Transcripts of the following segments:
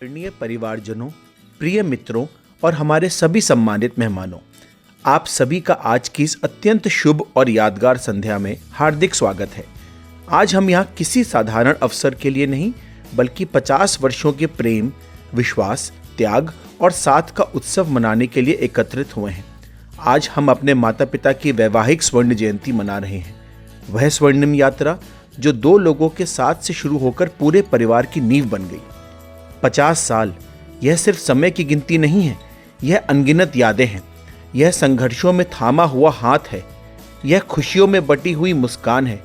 आदरणीय परिवारजनों, प्रिय मित्रों और हमारे सभी सम्मानित मेहमानों, आप सभी का आज की इस अत्यंत शुभ और यादगार संध्या में हार्दिक स्वागत है। आज हम यहाँ किसी साधारण अवसर के लिए नहीं, बल्कि 50 वर्षों के प्रेम, विश्वास, त्याग और साथ का उत्सव मनाने के लिए एकत्रित हुए हैं। आज हम अपने माता पिता की वैवाहिक स्वर्ण जयंती मना रहे हैं। वह स्वर्णिम यात्रा जो 2 लोगों के साथ से शुरू होकर पूरे परिवार की नींव बन गई। 50 साल, यह सिर्फ समय की गिनती नहीं है, यह अनगिनत यादें हैं। यह संघर्षों में थामा हुआ हाथ है, यह खुशियों में बटी हुई मुस्कान है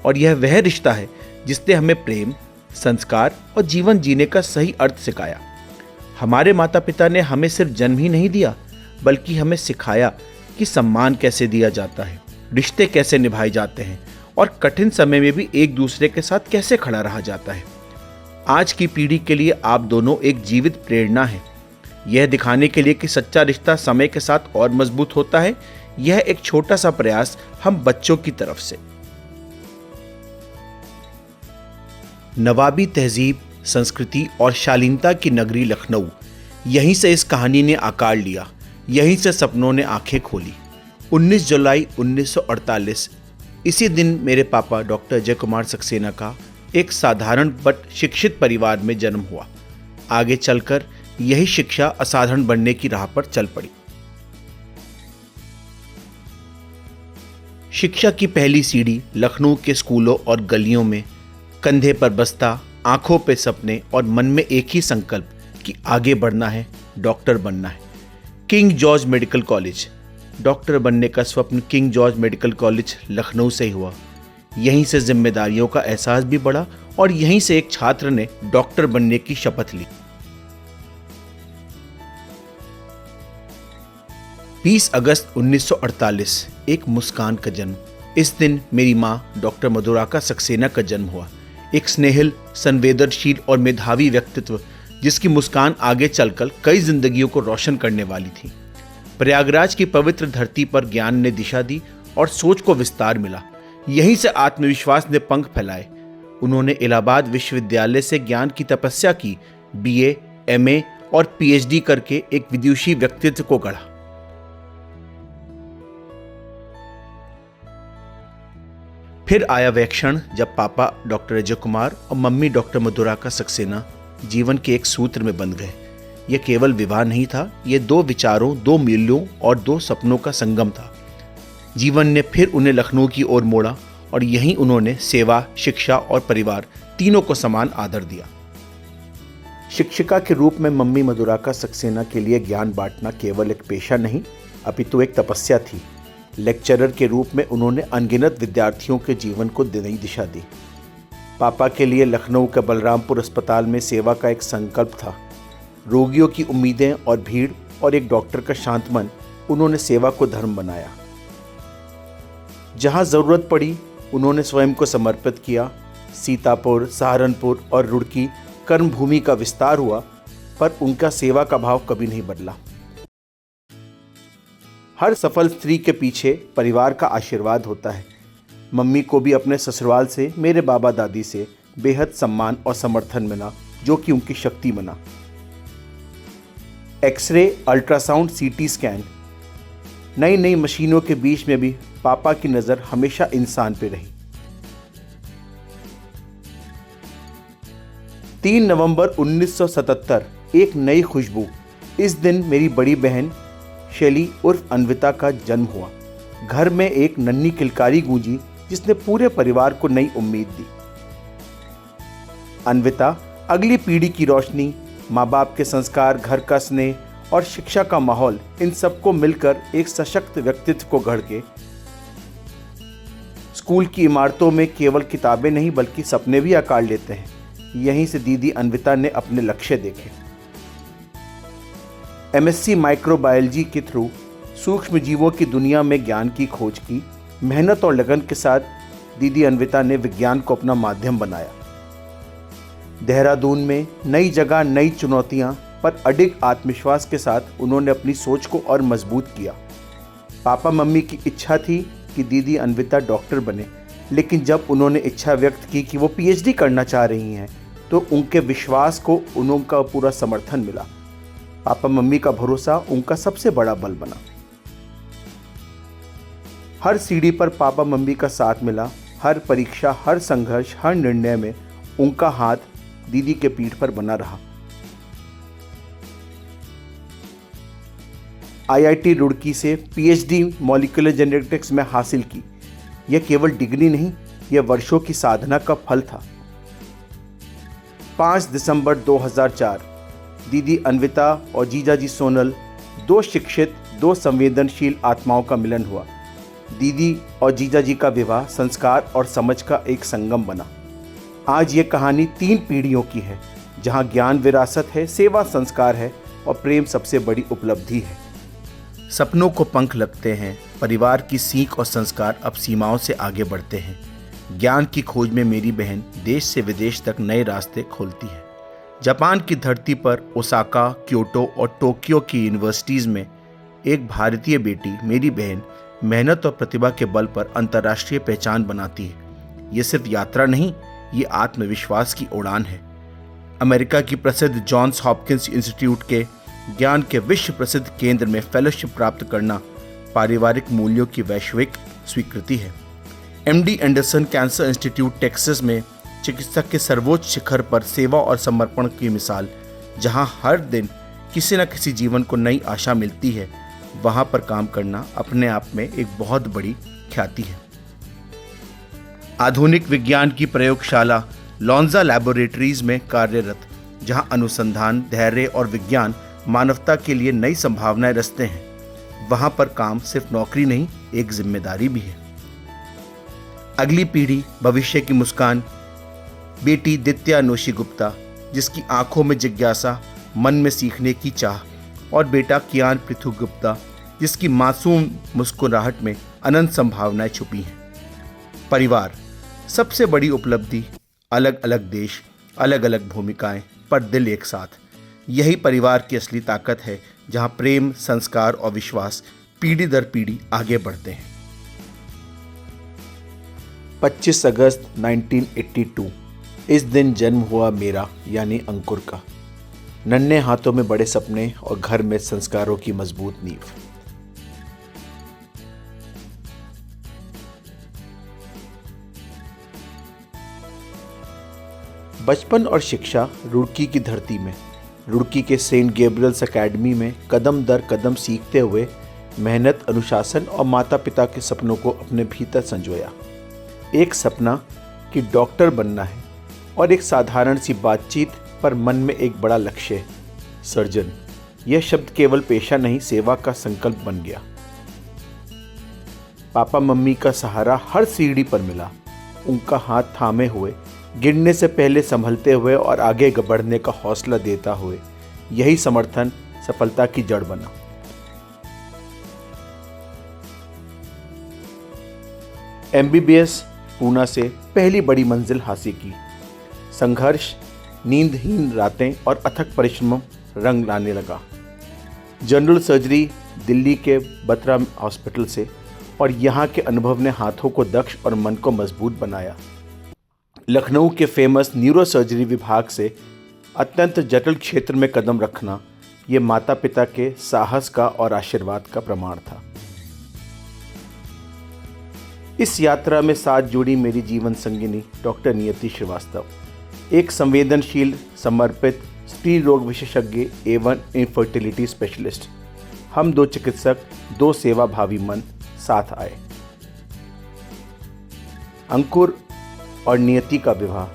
और यह वह रिश्ता है जिसने हमें प्रेम, संस्कार और जीवन जीने का सही अर्थ सिखाया। हमारे माता पिता ने हमें सिर्फ जन्म ही नहीं दिया, बल्कि हमें सिखाया कि सम्मान कैसे दिया जाता है, रिश्ते कैसे निभाए जाते हैं और कठिन समय में भी एक दूसरे के साथ कैसे खड़ा रहा जाता है। आज की पीढ़ी के लिए आप दोनों एक जीवित प्रेरणा हैं। यह दिखाने के लिए कि सच्चा रिश्ता समय के साथ और मजबूत होता है, यह एक छोटा सा प्रयास हम बच्चों की तरफ से। नवाबी तहजीब, संस्कृति और शालीनता की नगरी लखनऊ, यहीं से इस कहानी ने आकार लिया, यहीं से सपनों ने आंखें खोली। 19 जुलाई 1948 इसी दिन मेरे पापा डॉक्टर अजय कुमार सक्सेना का एक साधारण बट शिक्षित परिवार में जन्म हुआ। आगे चलकर यही शिक्षा असाधारण बनने की राह पर चल पड़ी। शिक्षा की पहली सीढ़ी लखनऊ के स्कूलों और गलियों में, कंधे पर बस्ता, आंखों पे सपने और मन में एक ही संकल्प कि आगे बढ़ना है, डॉक्टर बनना है। King George medical college, doctor बनने का स्वप्न king George medical college Lucknow से ही हुआ। यहीं से जिम्मेदारियों का एहसास भी बढ़ा और यहीं से एक छात्र ने डॉक्टर बनने की शपथ ली। 20 अगस्त 1948 एक मुस्कान का जन्म। इस दिन मेरी मां डॉक्टर मधुराका सक्सेना का जन्म हुआ। एक स्नेहिल, संवेदनशील और मेधावी व्यक्तित्व जिसकी मुस्कान आगे चलकर कई जिंदगियों को रोशन करने वाली थी। प्रयागराज की पवित्र धरती पर ज्ञान ने दिशा दी और सोच को विस्तार मिला। यहीं से आत्मविश्वास ने पंख फैलाए। उन्होंने इलाहाबाद विश्वविद्यालय से ज्ञान की तपस्या की, बीए, एमए और पीएचडी करके एक विदुषी व्यक्तित्व को गढ़ा। फिर आया वह क्षण जब पापा डॉक्टर अजय कुमार और मम्मी डॉक्टर मधुराका सक्सेना जीवन के एक सूत्र में बंध गए। यह केवल विवाह नहीं था, यह 2 विचारों, 2 मूल्यों और 2 सपनों का संगम था। जीवन ने फिर उन्हें लखनऊ की ओर मोड़ा और यहीं उन्होंने सेवा, शिक्षा और परिवार तीनों को समान आदर दिया। शिक्षिका के रूप में मम्मी मधुराका सक्सेना के लिए ज्ञान बांटना केवल एक पेशा नहीं, अपितु एक तपस्या थी। लेक्चरर के रूप में उन्होंने अनगिनत विद्यार्थियों के जीवन को नई दिशा दी। पापा के लिए लखनऊ के बलरामपुर अस्पताल में सेवा का एक संकल्प था। रोगियों की उम्मीदें और भीड़ और एक डॉक्टर का शांत मन, उन्होंने सेवा को धर्म बनाया। जहां जरूरत पड़ी उन्होंने स्वयं को समर्पित किया। सीतापुर, सहारनपुर और रुड़की कर्मभूमि का विस्तार हुआ, पर उनका सेवा का भाव कभी नहीं बदला। हर सफल स्त्री के पीछे परिवार का आशीर्वाद होता है। मम्मी को भी अपने ससुराल से, मेरे बाबा दादी से बेहद सम्मान और समर्थन मिला, जो कि उनकी शक्ति बना। एक्सरे, अल्ट्रासाउंड, सीटी स्कैन, नई नई मशीनों के बीच में भी पापा की नजर हमेशा इंसान पे रही। 3 नवंबर 1977 एक नई खुशबू। इस दिन मेरी बड़ी बहन शैली उर्फ अन्विता का जन्म हुआ। घर में एक नन्ही किलकारी गूंजी जिसने पूरे परिवार को नई उम्मीद दी। अन्विता अगली पीढ़ी की रोशनी, माँ बाप के संस्कार, घर का स्नेह और शिक्षा का माहौल, इन सबको मिलकर एक सशक्त व्यक्तित्व को गढ़ के स्कूल की इमारतों में केवल किताबें नहीं बल्कि सपने भी आकार लेते हैं। यहीं से दीदी अन्विता ने अपने लक्ष्य देखे। एमएससी माइक्रोबायोलॉजी के थ्रू सूक्ष्म जीवों की दुनिया में ज्ञान की खोज की। मेहनत और लगन के साथ दीदी अन्विता ने विज्ञान को अपना माध्यम बनाया। देहरादून में नई जगह, नई चुनौतियां, पर अडिग आत्मविश्वास के साथ उन्होंने अपनी सोच को और मजबूत किया। पापा मम्मी की इच्छा थी कि दीदी अन्विता डॉक्टर बने, लेकिन जब उन्होंने इच्छा व्यक्त की कि वो पीएचडी करना चाह रही हैं, तो उनके विश्वास को उनका पूरा समर्थन मिला। पापा मम्मी का भरोसा उनका सबसे बड़ा बल बना। हर सीढ़ी पर पापा मम्मी का साथ मिला। हर परीक्षा, हर संघर्ष, हर निर्णय में उनका हाथ दीदी के पीठ पर बना रहा। आईआईटी रुड़की से पीएचडी मॉलिक्यूलर जेनेटिक्स में हासिल की। यह केवल डिग्री नहीं, यह वर्षों की साधना का फल था। 5 दिसंबर 2004 दीदी अन्विता और जीजाजी सोनल, दो शिक्षित, दो संवेदनशील आत्माओं का मिलन हुआ। दीदी और जीजाजी का विवाह संस्कार और समझ का एक संगम बना। आज ये कहानी 3 पीढ़ियों की है, जहां ज्ञान विरासत है, सेवा संस्कार है और प्रेम सबसे बड़ी उपलब्धि है। सपनों को पंख लगते हैं, परिवार की सीख और संस्कार अब सीमाओं से आगे बढ़ते हैं। ज्ञान की खोज में मेरी बहन देश से विदेश तक नए रास्ते खोलती है। जापान की धरती पर ओसाका, क्योटो और टोक्यो की यूनिवर्सिटीज़ में एक भारतीय बेटी, मेरी बहन, मेहनत और प्रतिभा के बल पर अंतर्राष्ट्रीय पहचान बनाती है। ये सिर्फ यात्रा नहीं, ये आत्मविश्वास की उड़ान है। अमेरिका की प्रसिद्ध जॉन्स हॉपकिंस इंस्टीट्यूट के ज्ञान के विश्व प्रसिद्ध केंद्र में फेलोशिप प्राप्त करना पारिवारिक मूल्यों की वैश्विक स्वीकृति है। MD Anderson cancer institute Texas में चिकित्सा के सर्वोच्च शिखर पर सेवा और समर्पण की मिसाल, जहां हर दिन किसी न किसी जीवन को नई आशा मिलती है, वहां पर काम करना अपने आप में एक बहुत बड़ी ख्याति है। आधुनिक विज्ञान की प्रयोगशाला लॉन्जा लैबोरेटरीज में कार्यरत, जहां अनुसंधान, धैर्य और विज्ञान मानवता के लिए नई संभावनाएं रचते हैं, वहां पर काम सिर्फ नौकरी नहीं, एक जिम्मेदारी भी है। अगली पीढ़ी, भविष्य की मुस्कान, बेटी दित्या नोशी गुप्ता, जिसकी आंखों में जिज्ञासा, मन में सीखने की चाह, और बेटा कियान पृथु गुप्ता, जिसकी मासूम मुस्कुराहट में अनंत संभावनाएं छुपी हैं। परिवार, सबसे बड़ी उपलब्धि, अलग अलग देश, अलग अलग भूमिकाएं, पर दिल एक साथ। यही परिवार की असली ताकत है, जहां प्रेम, संस्कार और विश्वास पीढ़ी दर पीढ़ी आगे बढ़ते हैं। 25 अगस्त 1982 इस दिन जन्म हुआ मेरा, यानी अंकुर का। नन्हे हाथों में बड़े सपने और घर में संस्कारों की मजबूत नींव। बचपन और शिक्षा रुड़की की धरती में, रुड़की के सेंट गैब्रियल्स एकेडमी में कदम दर कदम सीखते हुए मेहनत, अनुशासन और माता पिता के सपनों को अपने भीतर संजोया। एक सपना कि डॉक्टर बनना है और एक साधारण सी बातचीत, पर मन में एक बड़ा लक्ष्य, सर्जन। यह शब्द केवल पेशा नहीं, सेवा का संकल्प बन गया। पापा मम्मी का सहारा हर सीढ़ी पर मिला, उनका हाथ थामे हुए, गिरने से पहले संभलते हुए और आगे बढ़ने का हौसला देता हुए, यही समर्थन सफलता की जड़ बना। एमबीबीएस पूना से पहली बड़ी मंजिल हासिल की। संघर्ष, नींदहीन रातें और अथक परिश्रम रंग लाने लगा। जनरल सर्जरी दिल्ली के बत्रा हॉस्पिटल से, और यहाँ के अनुभव ने हाथों को दक्ष और मन को मजबूत बनाया। लखनऊ के फेमस न्यूरो सर्जरी विभाग से अत्यंत जटिल क्षेत्र में कदम रखना, ये माता पिता के साहस का और आशीर्वाद का प्रमाण था। इस यात्रा में साथ जुड़ी मेरी जीवन संगिनी डॉक्टर नियति श्रीवास्तव, एक संवेदनशील, समर्पित स्त्री रोग विशेषज्ञ एवं इनफर्टिलिटी स्पेशलिस्ट। हम दो चिकित्सक, दो सेवा भावी मन साथ आए। अंकुर और नियति का विवाह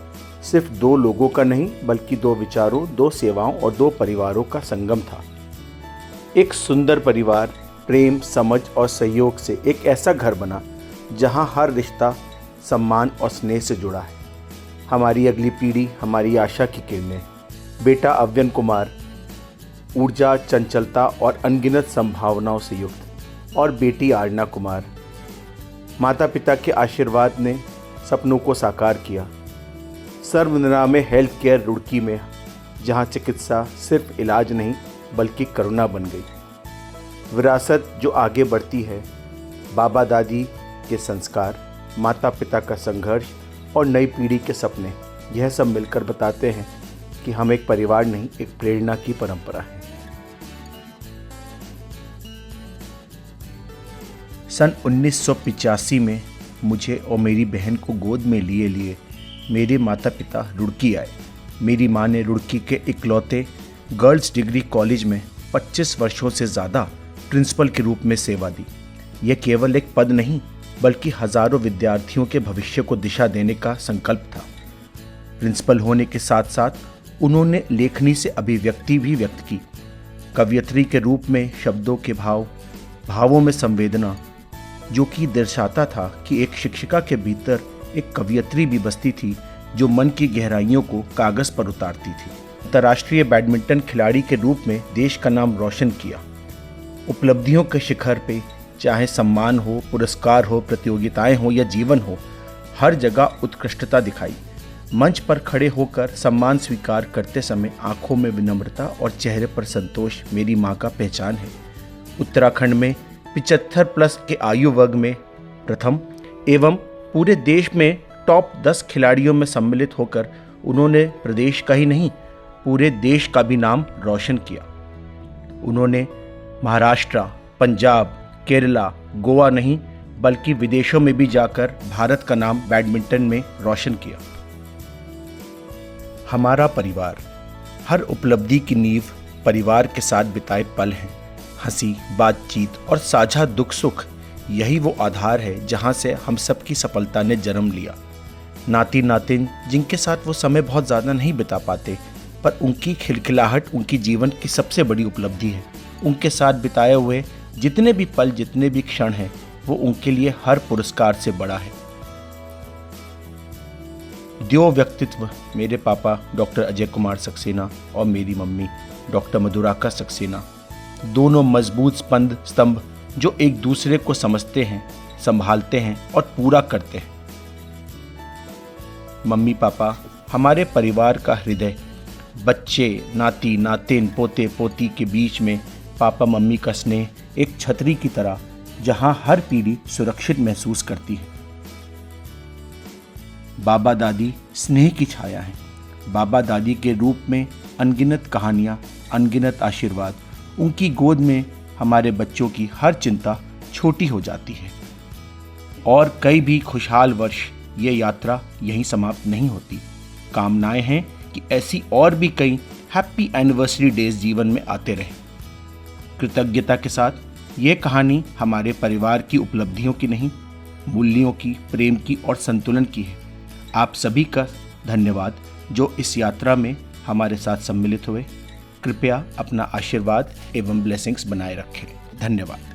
सिर्फ दो लोगों का नहीं, बल्कि दो विचारों, दो सेवाओं और दो परिवारों का संगम था। एक सुंदर परिवार, प्रेम, समझ और सहयोग से एक ऐसा घर बना जहां हर रिश्ता सम्मान और स्नेह से जुड़ा है। हमारी अगली पीढ़ी, हमारी आशा की किरणें। बेटा अव्यन कुमार, ऊर्जा, चंचलता और अनगिनत संभावनाओं से युक्त, और बेटी आरना कुमार। माता पिता के आशीर्वाद ने सपनों को साकार किया। सर्वनिरामय हेल्थ केयर रुड़की में, जहां चिकित्सा सिर्फ इलाज नहीं बल्कि करुणा बन गई। विरासत जो आगे बढ़ती है, बाबा दादी के संस्कार, माता पिता का संघर्ष और नई पीढ़ी के सपने, यह सब मिलकर बताते हैं कि हम एक परिवार नहीं, एक प्रेरणा की परंपरा है। सन 1985 में मुझे और मेरी बहन को गोद में लिए लिए मेरे माता पिता रुड़की आए। मेरी माँ ने रुड़की के इकलौते गर्ल्स डिग्री कॉलेज में 25 वर्षों से ज़्यादा प्रिंसिपल के रूप में सेवा दी। यह केवल एक पद नहीं, बल्कि हजारों विद्यार्थियों के भविष्य को दिशा देने का संकल्प था। प्रिंसिपल होने के साथ साथ उन्होंने लेखनी से अभिव्यक्ति भी व्यक्त की। कवयित्री के रूप में शब्दों के भावों में संवेदना, जो कि दर्शाता था कि एक शिक्षिका के भीतर एक कवयित्री भी बसती थी जो मन की गहराइयों को कागज पर उतारती थी। अंतर्राष्ट्रीय बैडमिंटन खिलाड़ी के रूप में देश का नाम रोशन किया। उपलब्धियों के शिखर पे चाहे सम्मान हो, पुरस्कार हो, प्रतियोगिताएं हो या जीवन हो, हर जगह उत्कृष्टता दिखाई। मंच पर खड़े होकर सम्मान स्वीकार करते समय आंखों में विनम्रता और चेहरे पर संतोष मेरी माँ का पहचान है। उत्तराखंड में 75+ के आयु वर्ग में प्रथम एवं पूरे देश में टॉप 10 खिलाड़ियों में सम्मिलित होकर उन्होंने प्रदेश का ही नहीं, पूरे देश का भी नाम रोशन किया। उन्होंने महाराष्ट्र, पंजाब, केरला, गोवा नहीं, बल्कि विदेशों में भी जाकर भारत का नाम बैडमिंटन में रोशन किया। हमारा परिवार, हर उपलब्धि की नींव परिवार के साथ बिताए पल हैं। हंसी, बातचीत और साझा दुख सुख, यही वो आधार है जहां से हम सबकी सफलता ने जन्म लिया। नाती नातिन जिनके साथ वो समय बहुत ज़्यादा नहीं बिता पाते, पर उनकी खिलखिलाहट उनकी जीवन की सबसे बड़ी उपलब्धि है। उनके साथ बिताए हुए जितने भी पल, जितने भी क्षण हैं, वो उनके लिए हर पुरस्कार से बड़ा है। द्यो व्यक्तित्व मेरे पापा डॉक्टर अजय कुमार सक्सेना और मेरी मम्मी डॉक्टर मधुराका सक्सेना, दोनों मजबूत स्तंभ जो एक दूसरे को समझते हैं, संभालते हैं और पूरा करते हैं। मम्मी पापा हमारे परिवार का हृदय। बच्चे, नाती नातिन, पोते पोती के बीच में पापा मम्मी का स्नेह एक छतरी की तरह, जहां हर पीढ़ी सुरक्षित महसूस करती है। बाबा दादी स्नेह की छाया है। बाबा दादी के रूप में अनगिनत कहानियाँ, अनगिनत आशीर्वाद। उनकी गोद में हमारे बच्चों की हर चिंता छोटी हो जाती है। और कई भी खुशहाल वर्ष, ये यात्रा यहीं समाप्त नहीं होती। कामनाएं हैं कि ऐसी और भी कई हैप्पी एनिवर्सरी डेज जीवन में आते रहें। कृतज्ञता के साथ ये कहानी हमारे परिवार की उपलब्धियों की नहीं, मूल्यों की, प्रेम की और संतुलन की है। आप सभी का धन्यवाद जो इस यात्रा में हमारे साथ सम्मिलित हुए। कृपया अपना आशीर्वाद एवं ब्लेसिंग्स बनाए रखें। धन्यवाद।